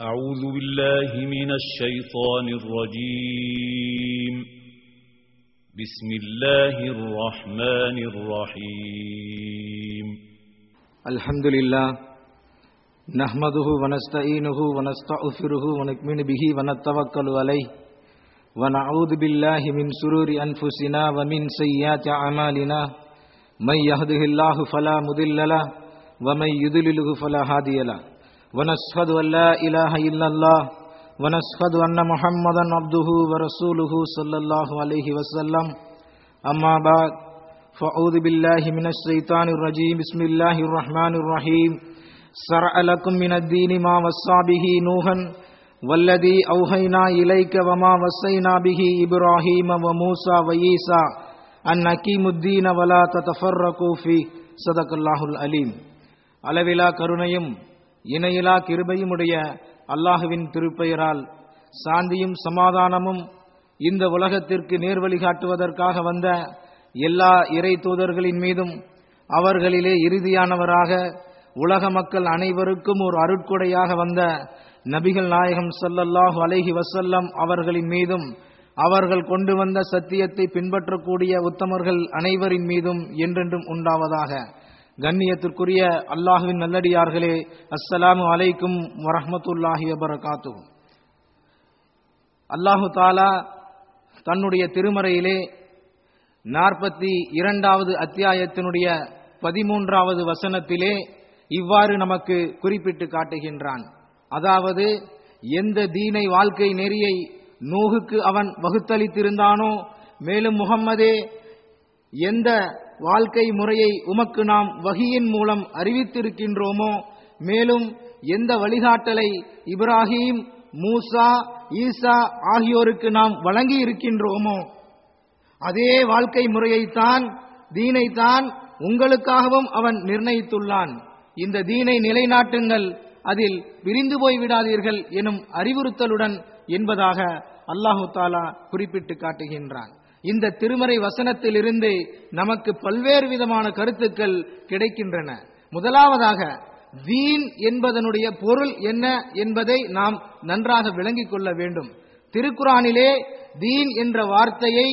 أعوذ بالله من الشيطان الرجيم. بسم الله الرحمن الرحيم. الحمد لله نحمده ونستعينه ونستغفره ونؤمن به ونتوكل عليه ونعوذ بالله من شرور أنفسنا ومن سيئات أعمالنا من يهده الله فلا مضل له ومن يضلل فلا هادي له ونشهد أن لا إله إلا الله ونشهد أن محمدا عبده ورسوله صلى الله عليه وسلم. أما بعد فأعوذ بالله من الشيطان الرجيم. بسم الله الرحمن الرحيم. شرع لكم من الدين ما وصى به نوحا والذي أوحينا إليك وما وصينا به إبراهيم وموسى وعيسى أن أقيموا الدين ولا تتفرقوا فيه. صدق الله العليم. அளவிலா கருணையும் இணையிலா கிருபையுமுடைய அல்லாஹுவின் திருப்பெயரால் சாந்தியும் சமாதானமும் இந்த உலகத்திற்கு நேர்வழி காட்டுவதற்காக வந்த எல்லா இறை தூதர்களின் மீதும் அவர்களிலே இறுதியானவராக உலக மக்கள் அனைவருக்கும் ஒரு அருட்கொடையாக வந்த நபிகள் நாயகம் ஸல்லல்லாஹு அலைஹி வஸல்லம் அவர்களின் மீதும் அவர்கள் கொண்டு வந்த சத்தியத்தை பின்பற்றக்கூடிய உத்தமர்கள் அனைவரின் மீதும் என்றென்றும் உண்டாவதாக. கண்ணியத்திற்குரிய அல்லாஹுவின் நல்லடியார்களே, அஸ்ஸலாமு அலைக்கும் வரஹ்மத்துல்லாஹி வபரகாத்துஹு. அல்லாஹு தாலா தன்னுடைய திருமறையிலே 42வது அத்தியாயத்தினுடைய 13வது வசனத்திலே இவ்வாறு நமக்கு குறிப்பிட்டு காட்டுகின்றான். அதாவது, எந்த தீனை வாழ்க்கை நெறியை நூஹுக்கு அவன் வகுத்தளித்திருந்தானோ, மேலும் முஹம்மதே எந்த வாழ்க்கை முறையை உமக்கு நாம் வஹியின் மூலம் அறிவித்திருக்கின்றோமோ, மேலும் எந்த வழிகாட்டலை இப்ராஹீம், மூசா, ஈசா ஆகியோருக்கு நாம் வழங்கி இருக்கின்றோமோ, அதே வாழ்க்கை முறையைத்தான், தீனைத்தான் உங்களுக்காகவும் அவன் நிர்ணயித்துள்ளான். இந்த தீனை நிலைநாட்டுங்கள், அதில் பிரிந்து போய்விடாதீர்கள் எனும் அறிவுறுத்தலுடன் என்பதாக அல்லாஹு தாலா குறிப்பிட்டு காட்டுகின்றான். இந்த திருமறை வசனத்திலிருந்து நமக்கு பல்வேறு விதமான கருத்துக்கள் கிடைக்கின்றன. முதலாவதாக, தீன் என்பதனுடைய பொருள் என்ன என்பதை நாம் நன்றாக விளங்கிக் கொள்ள வேண்டும். திருக்குரானிலே தீன் என்ற வார்த்தையை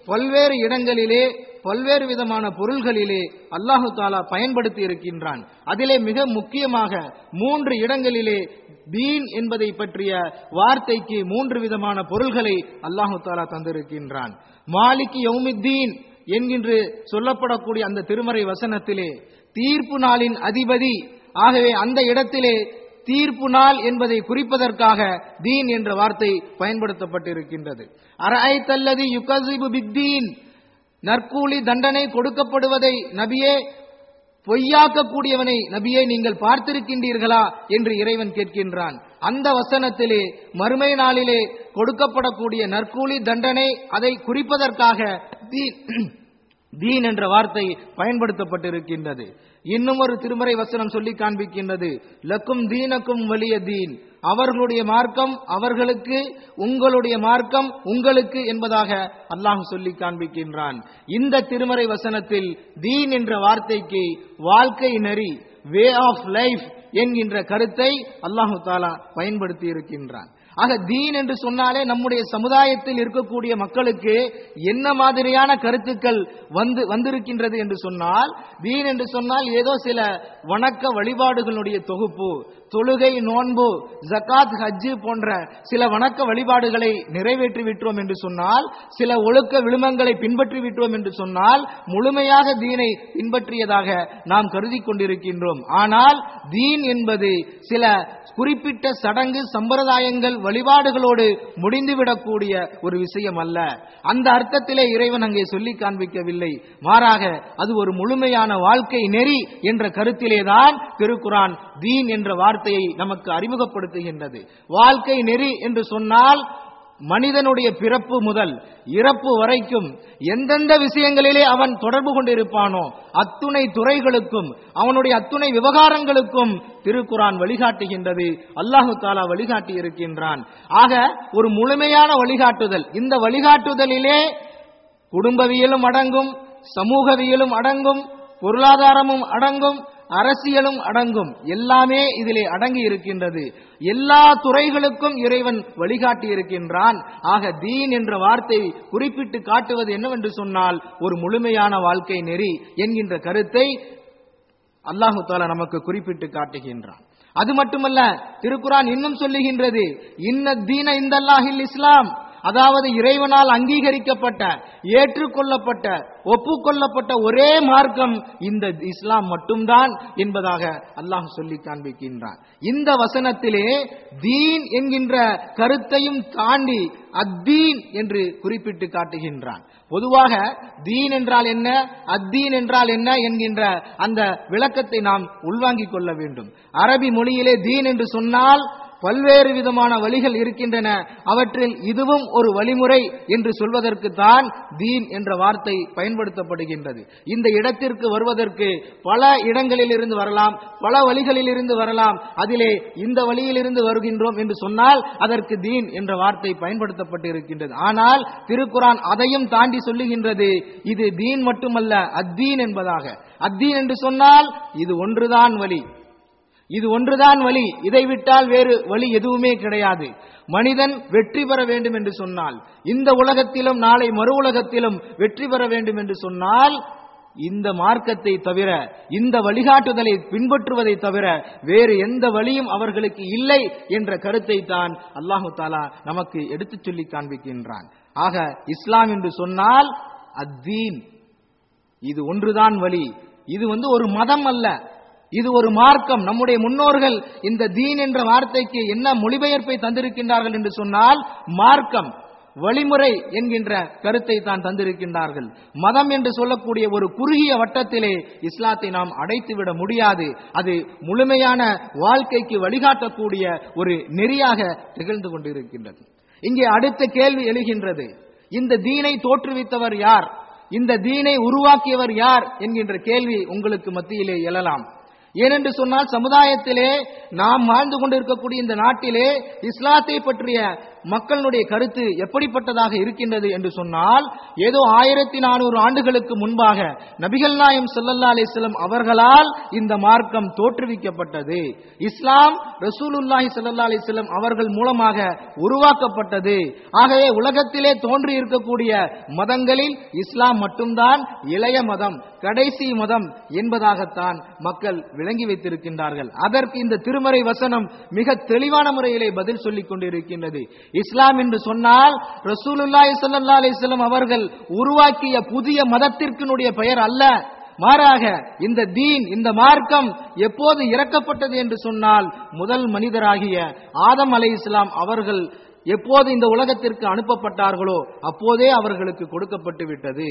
பல்வேறு இடங்களிலே பல்வேறு விதமான பொருள்களிலே அல்லாஹு தாலா பயன்படுத்தி இருக்கின்றான். அதிலே மிக முக்கியமாக 3 இடங்களிலே தீன் என்பதை பற்றிய வார்த்தைக்கு 3 விதமான பொருள்களை அல்லாஹு தாலா தந்திருக்கின்றான். மாலிகி யௌமித்தீன் என்கின்ற சொல்லப்படக்கூடிய அந்த திருமறை வசனத்திலே தீர்ப்பு நாளின் அதிபதி, ஆகவே அந்த இடத்திலே தீர்ப்பு நாள் என்பதை குறிப்பதற்காக தீன் என்ற வார்த்தை பயன்படுத்தப்பட்டிருக்கின்றது. அரஐத்தல்லதி யுகஸிபு பித்தீன், நற்கூலி தண்டனை கொடுக்கப்படுவதை நபியே, பொய்யாக்கக்கூடியவனை நபியே நீங்கள் பார்த்திருக்கின்றீர்களா என்று இறைவன் கேட்கின்றான். அந்த வசனத்திலே மறுமை நாளிலே கொடுக்கப்படக்கூடிய நற்கூலி தண்டனை அதை குறிப்பதற்காக தீன் என்ற வார்த்தை பயன்படுத்தப்பட்டிருக்கின்றது. இன்னும் ஒரு திருமறை வசனம் சொல்லி காண்பிக்கின்றது, லக்கும் தீனக்கும் வலிய தீன், அவர்களுடைய மார்க்கம் அவர்களுக்கு, உங்களுடைய மார்க்கம் உங்களுக்கு என்பதாக அல்லாஹ் சொல்லி காண்பிக்கின்றான். இந்த திருமறை வசனத்தில் தீன் என்ற வார்த்தைக்கு வாழ்க்கை நெறி, வே ஆஃப் லைஃப் என்கின்ற கருத்தை அல்லாஹு தாலா பயன்படுத்தி இருக்கின்றான். ஆக தீன் என்று சொன்னாலே நம்முடைய சமுதாயத்தில் இருக்கக்கூடிய மக்களுக்கு என்ன மாதிரியான கருத்துக்கள் வந்திருக்கின்றது என்று சொன்னால், தீன் என்று சொன்னால் ஏதோ சில வணக்க வழிபாடுகளுடைய தொகுப்பு, தொழுகை, நோன்பு, ஜகாத், ஹஜ்ஜு போன்ற சில வணக்க வழிபாடுகளை நிறைவேற்றி விட்டோம் என்று சொன்னால், சில ஒழுக்க விழுமங்களை பின்பற்றி விட்டோம் என்று சொன்னால் முழுமையாக தீனை பின்பற்றியதாக நாம் கருதி கொண்டிருக்கின்றோம். ஆனால் தீன் என்பது சில குறிப்பிட்ட சடங்கு சம்பிரதாயங்கள் வழிபாடுகளோடு முடிந்துவிடக்கூடிய ஒரு விஷயம் அல்ல. அந்த அர்த்தத்திலே இறைவன் அங்கே சொல்லி காண்பிக்கவில்லை. மாறாக அது ஒரு முழுமையான வாழ்க்கை நெறி என்ற கருத்திலேதான் திருக்குரான் தீன் என்ற வார்த்தையை நமக்கு அறிமுகப்படுத்துகின்றது. வாழ்க்கை நெறி என்று சொன்னால் மனிதனுடைய பிறப்பு முதல் இறப்பு வரைக்கும் எந்தெந்த விஷயங்களிலே அவன் தொடர்பு கொண்டிருப்பானோ அத்துணை துறைகளுக்கும் அவனுடைய அத்துணை விவகாரங்களுக்கும் திருக்குரான் வழிகாட்டுகின்றது. அல்லாஹு தாலா வழிகாட்டி இருக்கின்றான். ஆக ஒரு முழுமையான வழிகாட்டுதல். இந்த வழிகாட்டுதலிலே குடும்பவியலும் அடங்கும், சமூகவியலும் அடங்கும், பொருளாதாரமும் அடங்கும், அரசியலும் அடங்கும். எல்லாமே இதிலே அடங்கி இருக்கின்றது. எல்லா துறைகளுக்கும் இறைவன் வழிகாட்டி இருக்கின்றான். ஆக தீன் என்ற வார்த்தை குறிப்பிட்டு காட்டுவது என்னவென்று சொன்னால் ஒரு முழுமையான வாழ்க்கை நெறி என்கின்ற கருத்தை அல்லாஹு தஆலா நமக்கு குறிப்பிட்டு காட்டுகின்றான். அது மட்டுமல்ல, திருக்குர்ஆன் இன்னும் சொல்லுகின்றது, இன்ன தீன இந்தல்லாஹில் இஸ்லாம், அதாவது இறைவனால் அங்கீகரிக்கப்பட்ட, ஏற்றுக்கொள்ளப்பட்ட, ஒப்புக்கொள்ளப்பட்ட ஒரே மார்க்கம் இந்த இஸ்லாம் மட்டும்தான் என்பதாக அல்லாஹ் சொல்லி காண்பிக்கின்றான். இந்த வசனத்திலே தீன் என்கின்ற கருத்தையும் தாண்டி அத்தீன் என்று குறிப்பிட்டு காட்டுகின்றான். பொதுவாக தீன் என்றால் என்ன, அத்தீன் என்றால் என்ன என்கின்ற அந்த விளக்கத்தை நாம் உள்வாங்கிக் கொள்ள வேண்டும். அரபி மொழியிலே தீன் என்று சொன்னால் பல்வேறு விதமான வழிகள் இருக்கின்றன. அவற்றில் இதுவும் ஒரு வழிமுறை என்று சொல்வதற்கு தான் தீன் என்ற வார்த்தை பயன்படுத்தப்படுகின்றது. இந்த இடத்திற்கு வருவதற்கு பல இடங்களில் இருந்து வரலாம், பல வழிகளில் இருந்து வரலாம். அதிலே இந்த வழியிலிருந்து வருகின்றோம் என்று சொன்னால் அதற்கு தீன் என்ற வார்த்தை பயன்படுத்தப்பட்டு இருக்கின்றது. ஆனால் திருக்குர்ஆன் அதையும் தாண்டி சொல்லுகின்றது, இது தீன் மட்டுமல்ல அத்தீன் என்பதாக. அத்தீன் என்று சொன்னால் இது ஒன்றுதான் வழி, இது ஒன்றுதான் வழி, இதை விட்டால் வேறு வழி எதுவுமே கிடையாது. மனிதன் வெற்றி பெற வேண்டும் என்று சொன்னால், இந்த உலகத்திலும் நாளை மறு உலகத்திலும் வெற்றி பெற வேண்டும் என்று சொன்னால், இந்த மார்க்கத்தை தவிர, இந்த வழிகாட்டுதலை பின்பற்றுவதை தவிர வேறு எந்த வழியும் அவர்களுக்கு இல்லை என்ற கருத்தை தான் அல்லாஹு தஆலா நமக்கு எடுத்துச் சொல்லி காண்பிக்கின்றான். ஆக இஸ்லாம் என்று சொன்னால் அத்தீன், இது ஒன்றுதான் வழி. இது ஒரு மதம் அல்ல, இது ஒரு மார்க்கம். நம்முடைய முன்னோர்கள் இந்த தீன் என்ற வார்த்தைக்கு என்ன மொழிபெயர்ப்பை தந்திருக்கின்றார்கள் என்று சொன்னால் மார்க்கம், வழிமுறை என்கின்ற கருத்தை தான் தந்திருக்கின்றார்கள். மதம் என்று சொல்லக்கூடிய ஒரு குறுகிய வட்டத்திலே இஸ்லாத்தை நாம் அடைத்துவிட முடியாது. அது முழுமையான வாழ்க்கைக்கு வழிகாட்டக்கூடிய ஒரு நெறியாக திகழ்ந்து கொண்டிருக்கின்றது. இங்கே அடுத்த கேள்வி எழுகின்றது, இந்த தீனை தோற்றுவித்தவர் யார், இந்த தீனை உருவாக்கியவர் யார் என்கின்ற கேள்வி உங்களுக்கு மத்தியிலே எழலாம். ஏனென்று சொன்னால் சமுதாயத்திலே நாம் வாழ்ந்து கொண்டிருக்கக்கூடிய இந்த நாட்டிலே இஸ்லாத்தை பற்றிய மக்களுடைய கருத்து எப்படிப்பட்டதாக இருக்கின்றது என்று சொன்னால், ஏதோ 1400 ஆண்டுகளுக்கு முன்பாக நபிகள் நாயகம் ஸல்லல்லாஹு அலைஹி வஸல்லம் அவர்களால் இந்த மார்க்கம் தோற்றுவிக்கப்பட்டது. இஸ்லாம் ரசூலுல்லாஹி ஸல்லல்லாஹு அலைஹி வஸல்லம் அவர்கள் மூலமாக உருவாக்கப்பட்டது. ஆகவே உலகத்திலே தோன்றி இருக்கக்கூடிய மதங்களில் இஸ்லாம் மட்டும்தான் இளைய மதம், கடைசி மதம் என்பதாகத்தான் மக்கள் விளங்கி வைத்திருக்கின்றார்கள். அதற்கு இந்த திருமறை வசனம் மிக தெளிவான முறையிலே பதில் சொல்லிக் கொண்டிருக்கின்றது. இஸ்லாம் என்று சொன்னால் ரசூலுல்லாஹி ஸல்லல்லாஹு அலைஹி வஸல்லம் அவர்கள் உருவாக்கிய புதிய மதத்திற்குடைய பெயர் அல்ல. மாறாக இந்த தீன், இந்த மார்க்கம் எப்போது இறக்கப்பட்டது என்று சொன்னால் முதல் மனிதராகிய ஆதம் அலைஹிஸ்ஸலாம் அவர்கள் எப்போது இந்த உலகத்திற்கு அனுப்பப்பட்டார்களோ அப்போதே அவர்களுக்கு கொடுக்கப்பட்டு விட்டது.